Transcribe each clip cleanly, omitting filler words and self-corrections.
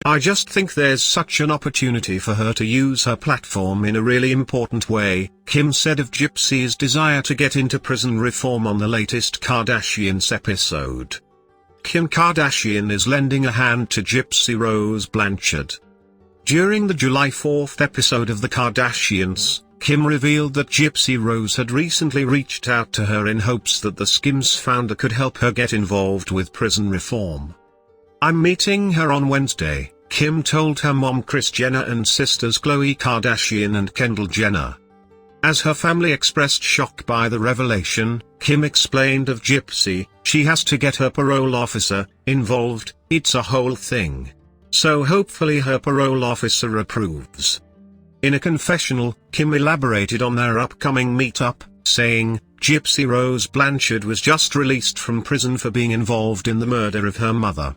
I just think there's such an opportunity for her to use her platform in a really important way, Kim said of Gypsy's desire to get into prison reform on the latest Kardashians episode. Kim Kardashian is lending a hand to Gypsy Rose Blanchard. During the July 4th episode of The Kardashians, Kim revealed that Gypsy Rose had recently reached out to her in hopes that the Skims founder could help her get involved with prison reform. "I'm meeting her on Wednesday," Kim told her mom Kris Jenner and sisters Khloe Kardashian and Kendall Jenner. As her family expressed shock by the revelation, Kim explained of Gypsy, "She has to get her parole officer involved, it's a whole thing. So hopefully her parole officer approves." In a confessional, Kim elaborated on their upcoming meetup, saying, "Gypsy Rose Blanchard was just released from prison for being involved in the murder of her mother.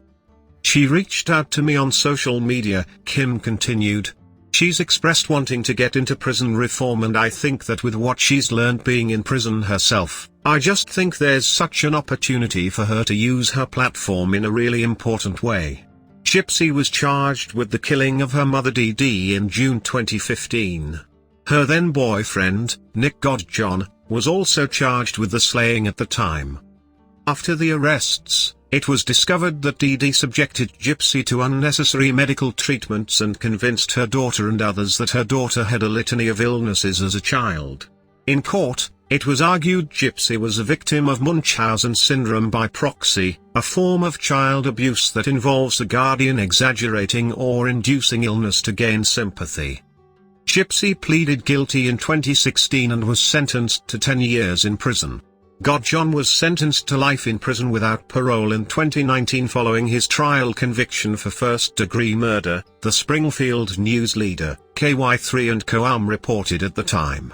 She reached out to me on social media," Kim continued. "She's expressed wanting to get into prison reform, and I think that with what she's learned being in prison herself, I just think there's such an opportunity for her to use her platform in a really important way." Gypsy was charged with the killing of her mother Dee Dee in June 2015. Her then-boyfriend, Nick Godjohn, was also charged with the slaying at the time. After the arrests, it was discovered that Dee Dee subjected Gypsy to unnecessary medical treatments and convinced her daughter and others that her daughter had a litany of illnesses as a child. In court, it was argued Gypsy was a victim of Munchausen syndrome by proxy, a form of child abuse that involves a guardian exaggerating or inducing illness to gain sympathy. Gypsy pleaded guilty in 2016 and was sentenced to 10 years in prison. Godjohn was sentenced to life in prison without parole in 2019 following his trial conviction for first-degree murder, the Springfield News Leader, KY3 and Co-am reported at the time.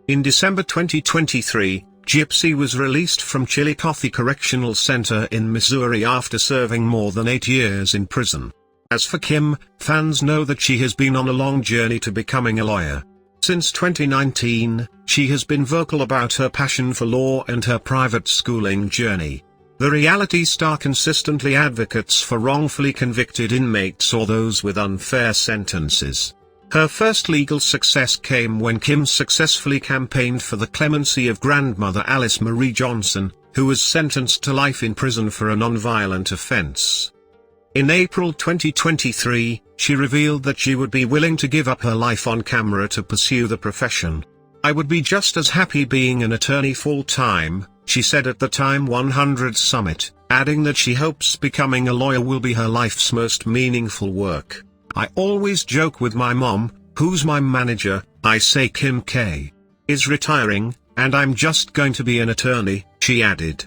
In December 2023, Gypsy was released from Chillicothe Correctional Center in Missouri after serving more than 8 years in prison. As for Kim, fans know that she has been on a long journey to becoming a lawyer. Since 2019, she has been vocal about her passion for law and her private schooling journey. The reality star consistently advocates for wrongfully convicted inmates or those with unfair sentences. Her first legal success came when Kim successfully campaigned for the clemency of grandmother Alice Marie Johnson, who was sentenced to life in prison for a nonviolent offense. In April 2023, she revealed that she would be willing to give up her life on camera to pursue the profession. "I would be just as happy being an attorney full-time," she said at the Time 100 Summit, adding that she hopes becoming a lawyer will be her life's most meaningful work. "I always joke with my mom, who's my manager, I say Kim K. is retiring, and I'm just going to be an attorney," she added.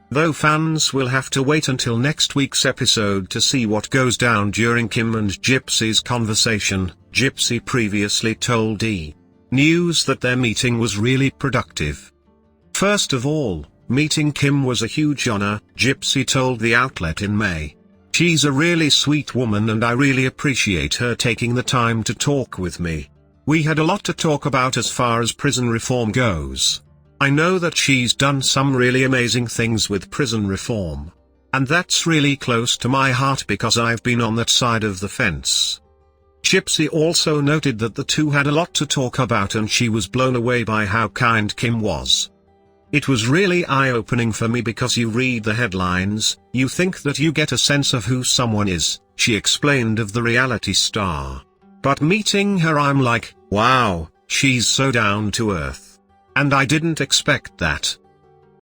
Though fans will have to wait until next week's episode to see what goes down during Kim and Gypsy's conversation, Gypsy previously told E! News that their meeting was really productive. "First of all, meeting Kim was a huge honor," Gypsy told the outlet in May. "She's a really sweet woman and I really appreciate her taking the time to talk with me. We had a lot to talk about as far as prison reform goes. I know that she's done some really amazing things with prison reform. And that's really close to my heart because I've been on that side of the fence." Gypsy also noted that the two had a lot to talk about and she was blown away by how kind Kim was. "It was really eye-opening for me because you read the headlines, you think that you get a sense of who someone is," she explained of the reality star. "But meeting her I'm like, wow, she's so down to earth. And I didn't expect that.